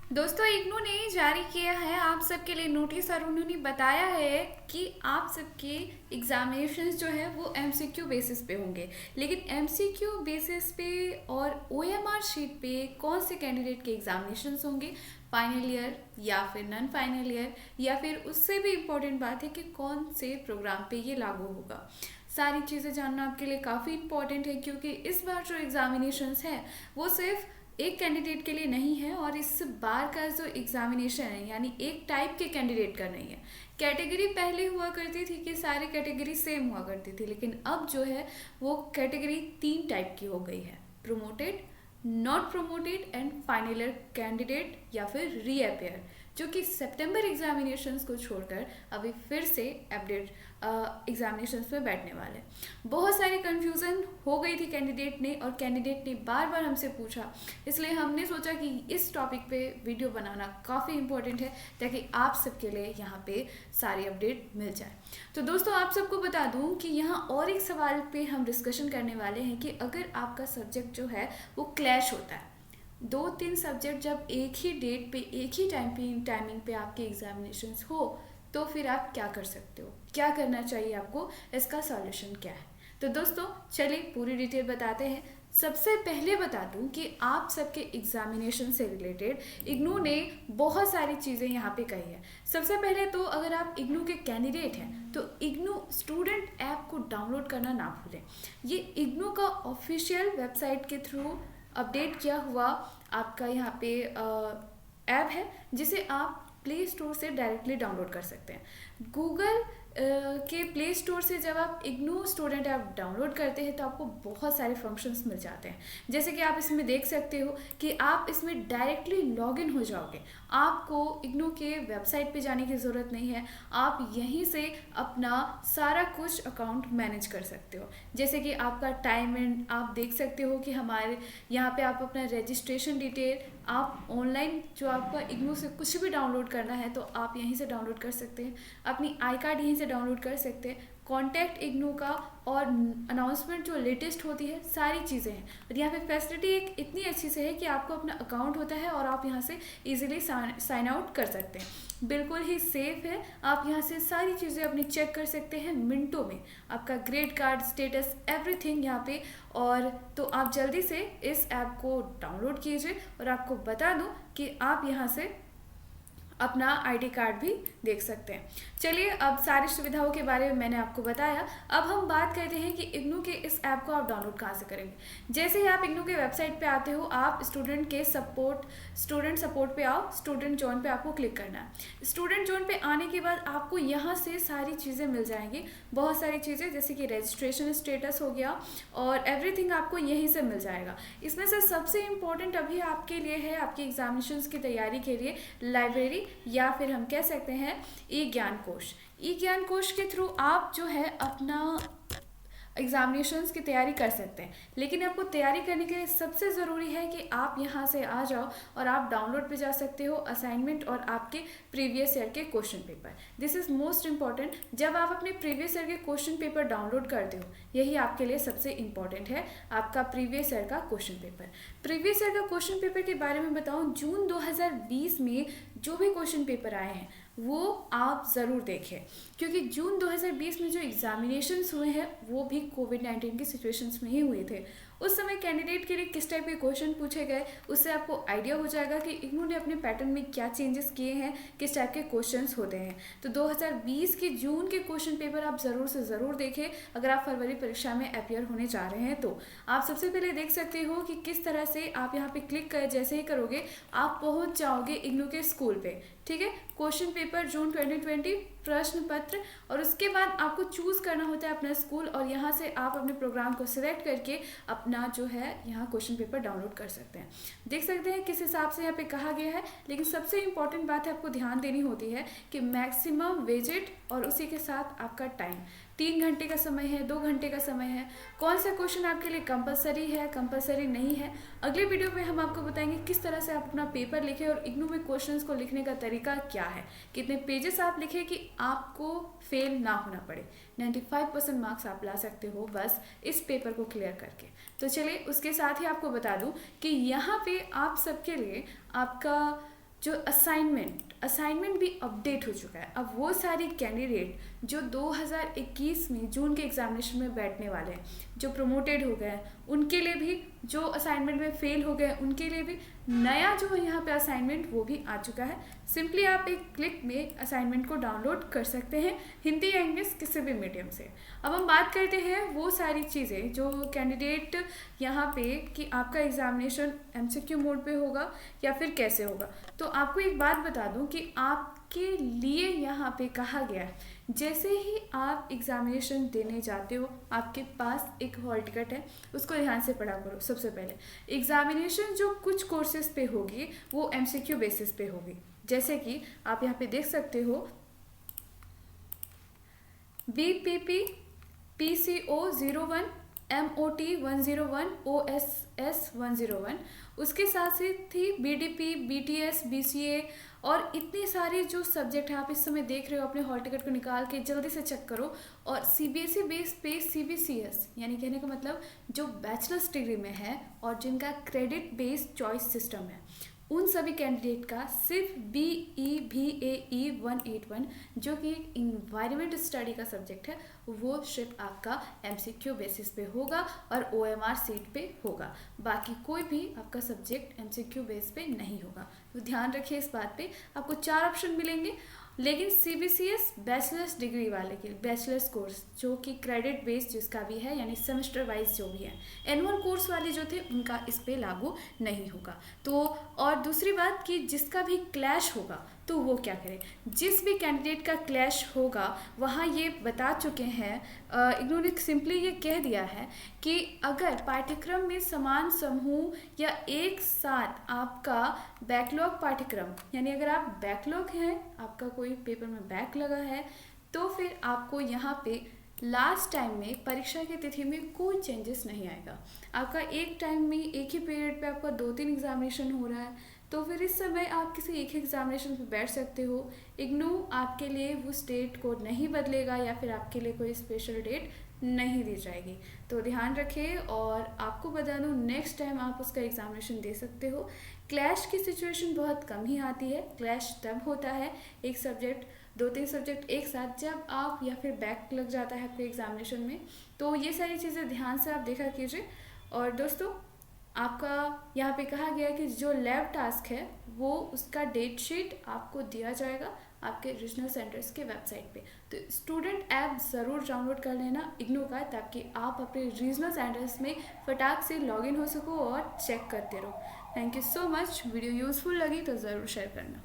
दोस्तों, इग्नू ने जारी किया है आप सबके लिए नोटिस और उन्होंने बताया है कि आप सबके एग्जामिनेशंस जो है वो एमसीक्यू बेसिस पे होंगे। लेकिन एमसीक्यू बेसिस पे और ओएमआर शीट पे कौन से कैंडिडेट के एग्जामिनेशंस होंगे, फाइनल ईयर या फिर नॉन फाइनल ईयर, या फिर उससे भी इम्पोर्टेंट बात है कि कौन से प्रोग्राम पे ये लागू होगा। सारी चीज़ें जानना आपके लिए काफ़ी इम्पोर्टेंट है, क्योंकि इस बार जो एग्जामिनेशंस हैं वो सिर्फ एक कैंडिडेट के लिए नहीं है, और इस बार का जो एग्जामिनेशन है यानी एक टाइप के कैंडिडेट का नहीं है। कैटेगरी पहले हुआ करती थी कि सारी कैटेगरी सेम हुआ करती थी, लेकिन अब जो है वो कैटेगरी 3 टाइप की हो गई है: promoted, not promoted and final year candidate या फिर रीअपेयर, जो कि सितंबर एग्जामिनेशंस को छोड़कर अभी फिर से अपडेट एग्जामिनेशंस में बैठने वाले। बहुत सारी कंफ्यूजन हो गई थी कैंडिडेट ने, और कैंडिडेट ने बार बार हमसे पूछा, इसलिए हमने सोचा कि इस टॉपिक पे वीडियो बनाना काफ़ी इम्पोर्टेंट है ताकि आप सबके लिए यहाँ पे सारी अपडेट मिल जाए। तो दोस्तों, आप सबको बता दूँ कि यहाँ और एक सवाल पे हम डिस्कशन करने वाले हैं कि अगर आपका सब्जेक्ट जो है वो क्लैश होता है, 2-3 सब्जेक्ट जब एक ही डेट पे एक ही टाइमिंग पे आपके एग्जामिनेशंस हो, तो फिर आप क्या कर सकते हो, क्या करना चाहिए आपको, इसका सॉल्यूशन क्या है। तो दोस्तों, चलिए पूरी डिटेल बताते हैं। सबसे पहले बता दूं कि आप सबके एग्जामिनेशन से रिलेटेड इग्नू ने बहुत सारी चीज़ें यहाँ पे कही है। सबसे पहले तो अगर आप इग्नू के कैंडिडेट हैं तो इग्नू स्टूडेंट ऐप को डाउनलोड करना ना भूलें। ये इग्नू का ऑफिशियल वेबसाइट के थ्रू अपडेट किया हुआ आपका यहाँ पे ऐप है, जिसे आप प्ले स्टोर से डायरेक्टली डाउनलोड कर सकते हैं। गूगल के प्ले स्टोर से जब आप इग्नू स्टूडेंट ऐप डाउनलोड करते हैं तो आपको बहुत सारे फंक्शंस मिल जाते हैं। जैसे कि आप इसमें देख सकते हो कि आप इसमें डायरेक्टली लॉगिन हो जाओगे, आपको इग्नू के वेबसाइट पे जाने की ज़रूरत नहीं है। आप यहीं से अपना सारा कुछ अकाउंट मैनेज कर सकते हो। जैसे कि आपका टाइम एंड आप देख सकते हो कि हमारे यहाँ पे आप अपना रजिस्ट्रेशन डिटेल, आप ऑनलाइन जो आपका इग्नू से कुछ भी डाउनलोड करना है तो आप यहीं से डाउनलोड कर सकते हैं। अपनी आई कार्ड यहीं से डाउनलोड कर सकते हैं। कॉन्टैक्ट इग्नू का और अनाउंसमेंट जो लेटेस्ट होती है, सारी चीज़ें हैं। और यहाँ पे फैसिलिटी एक इतनी अच्छी से है कि आपको अपना अकाउंट होता है और आप यहाँ से इजीली साइन आउट कर सकते हैं। बिल्कुल ही सेफ है। आप यहाँ से सारी चीज़ें अपनी चेक कर सकते हैं मिनटों में, आपका ग्रेड कार्ड स्टेटस एवरीथिंग यहाँ पे। और तो आप जल्दी से इस ऐप को डाउनलोड कीजिए, और आपको बता दूँ कि आप यहाँ से अपना आईडी कार्ड भी देख सकते हैं। चलिए, अब सारी सुविधाओं के बारे में मैंने आपको बताया। अब हम बात करते हैं कि इग्नू के इस ऐप को आप डाउनलोड कहाँ से करेंगे। जैसे ही आप इग्नू के वेबसाइट पे आते हो, आप स्टूडेंट सपोर्ट पे आओ, स्टूडेंट जोन पे आपको क्लिक करना है। स्टूडेंट जोन पे आने के बाद आपको यहाँ से सारी चीज़ें मिल जाएंगी, बहुत सारी चीज़ें, जैसे कि रजिस्ट्रेशन स्टेटस हो गया और एवरीथिंग आपको यहीं से मिल जाएगा। इसमें से सबसे इम्पोर्टेंट अभी आपके लिए है, आपकी एग्जामिनेशंस की तैयारी के लिए, लाइब्रेरी या फिर हम कह सकते हैं ई ज्ञान कोश। ई ज्ञान कोश के थ्रू आप जो है अपना एग्जामिनेशंस की तैयारी कर सकते हैं। लेकिन आपको तैयारी करने के लिए सबसे ज़रूरी है कि आप यहाँ से आ जाओ और आप डाउनलोड पे जा सकते हो असाइनमेंट और आपके प्रीवियस ईयर के question paper. This is most important. जब आप अपने प्रीवियस ईयर के क्वेश्चन पेपर डाउनलोड करते हो, यही आपके लिए सबसे इम्पॉर्टेंट है, आपका प्रीवियस ईयर का क्वेश्चन पेपर। प्रीवियस ईयर का क्वेश्चन पेपर के बारे में बताऊँ, जून 2020 में जो भी क्वेश्चन पेपर आए हैं वो आप ज़रूर देखें, क्योंकि जून 2020 में जो एग्जामिनेशंस हुए हैं वो भी कोविड-19 की सिचुएशंस में ही हुए थे। उस समय कैंडिडेट के लिए किस टाइप के क्वेश्चन पूछे गए, उससे आपको आइडिया हो जाएगा कि इग्नू ने अपने पैटर्न में क्या चेंजेस किए हैं, किस टाइप के क्वेश्चंस होते हैं। तो 2020 के जून के क्वेश्चन पेपर आप ज़रूर से ज़रूर देखें अगर आप फरवरी परीक्षा में अपियर होने जा रहे हैं। तो आप सबसे पहले देख सकते हो कि किस तरह से आप यहाँ पे क्लिक कर जैसे ही करोगे आप पहुँच जाओगे इग्नू के स्कूल पे। ठीक है, क्वेश्चन पेपर जून 2020 प्रश्न पत्र, और उसके बाद आपको चूज़ करना होता है अपना स्कूल, और यहाँ से आप अपने प्रोग्राम को सिलेक्ट करके अपना जो है यहाँ क्वेश्चन पेपर डाउनलोड कर सकते हैं। देख सकते हैं किस हिसाब से यहाँ पे कहा गया है। लेकिन सबसे इम्पॉर्टेंट बात है आपको ध्यान देनी होती है कि मैक्सिमम विजिट और उसी के साथ आपका टाइम, 3 घंटे का समय है, 2 घंटे का समय है। कौन सा क्वेश्चन आपके लिए कंपलसरी है, कंपलसरी नहीं है, अगले वीडियो में हम आपको बताएंगे किस तरह से आप अपना पेपर लिखें और इग्नू में क्वेश्चंस को लिखने का तरीका क्या है, कितने पेजेस आप लिखें कि आपको फेल ना होना पड़े। 95% मार्क्स आप ला सकते हो बस इस पेपर को क्लियर करके। तो चलिए, उसके साथ ही आपको बता दूं कि यहाँ पे आप सबके लिए आपका जो असाइनमेंट भी अपडेट हो चुका है। अब वो सारे कैंडिडेट जो 2021 में जून के एग्जामिनेशन में बैठने वाले हैं, जो प्रमोटेड हो गए हैं, उनके लिए भी, जो असाइनमेंट में फेल हो गए उनके लिए भी नया जो यहाँ पे असाइनमेंट वो भी आ चुका है। सिंपली आप एक क्लिक में असाइनमेंट को डाउनलोड कर सकते हैं, हिंदी या इंग्लिश किसी भी मीडियम से। अब हम बात करते हैं वो सारी चीज़ें जो कैंडिडेट यहाँ पे कि आपका एग्जामिनेशन एमसीक्यू मोड पे होगा या फिर कैसे होगा। तो आपको एक बात बता दूं कि आपके लिए यहाँ पे कहा गया है, जैसे ही आप एग्जामिनेशन देने जाते हो आपके पास एक हॉल टिकट है, उसको ध्यान से पढ़ा करो। सबसे पहले एग्जामिनेशन जो कुछ कोर्सेज पे होगी वो एमसीक्यू बेसिस पे होगी, जैसे कि आप यहाँ पे देख सकते हो BPP PCO 01, MOT 101, OSS 101, उसके साथ साथ ही BDP BTS BCA और इतने सारे जो सब्जेक्ट हैं आप इस समय देख रहे हो। अपने हॉल टिकट को निकाल के जल्दी से चेक करो। और CBSE बेस पे CBCS यानी कहने का मतलब जो बैचलर्स डिग्री में है और जिनका क्रेडिट बेस्ड चॉइस सिस्टम है, उन सभी कैंडिडेट का सिर्फ BEVAE 181 जो कि एक इन्वायरमेंट स्टडी का सब्जेक्ट है, वो सिर्फ आपका MCQ बेसिस पे होगा और OMR सीट पे होगा। बाकी कोई भी आपका सब्जेक्ट MCQ बेस पे नहीं होगा। तो ध्यान रखिए इस बात पे। आपको 4 ऑप्शन मिलेंगे, लेकिन CBCS बैचलर्स डिग्री वाले के बैचलर्स कोर्स जो कि क्रेडिट बेस्ड जिसका भी है, यानी सेमेस्टर वाइज जो भी है, एनुअल कोर्स वाले जो थे उनका इस पे लागू नहीं होगा। तो और दूसरी बात कि जिसका भी क्लैश होगा तो वो क्या करें। जिस भी कैंडिडेट का क्लैश होगा वहाँ ये बता चुके हैं, इन्होंने सिंपली ये कह दिया है कि अगर पाठ्यक्रम में समान समूह या एक साथ आपका बैकलॉग पाठ्यक्रम, यानी अगर आप बैकलॉग हैं, आपका कोई पेपर में बैक लगा है, तो फिर आपको यहाँ पे लास्ट टाइम में परीक्षा की तिथि में कोई चेंजेस नहीं आएगा। आपका एक टाइम में एक ही पीरियड पे आपका 2-3 एग्जामिनेशन हो रहा है, तो फिर इस समय आप किसी एक एग्जामिनेशन पे बैठ सकते हो। इग्नू आपके लिए वो स्टेट कोड नहीं बदलेगा या फिर आपके लिए कोई स्पेशल डेट नहीं दी जाएगी। तो ध्यान रखें। और आपको बता दूँ नेक्स्ट टाइम आप उसका एग्जामिनेशन दे सकते हो। क्लैश की सिचुएशन बहुत कम ही आती है। क्लैश तब होता है एक सब्जेक्ट 2-3 सब्जेक्ट एक साथ जब आप या फिर बैक लग जाता है आपके एग्जामिनेशन में। तो ये सारी चीज़ें ध्यान से आप देखा कीजिए। और दोस्तों आपका यहाँ पे कहा गया है कि जो लैब टास्क है वो उसका डेट शीट आपको दिया जाएगा आपके रीजनल सेंटर्स के वेबसाइट पे। तो स्टूडेंट ऐप ज़रूर डाउनलोड कर लेना इग्नू का, ताकि आप अपने रीजनल सेंटर्स में फटाक से लॉगिन हो सको और चेक करते रहो। Thank you so much. Video useful लगी तो ज़रूर शेयर करना।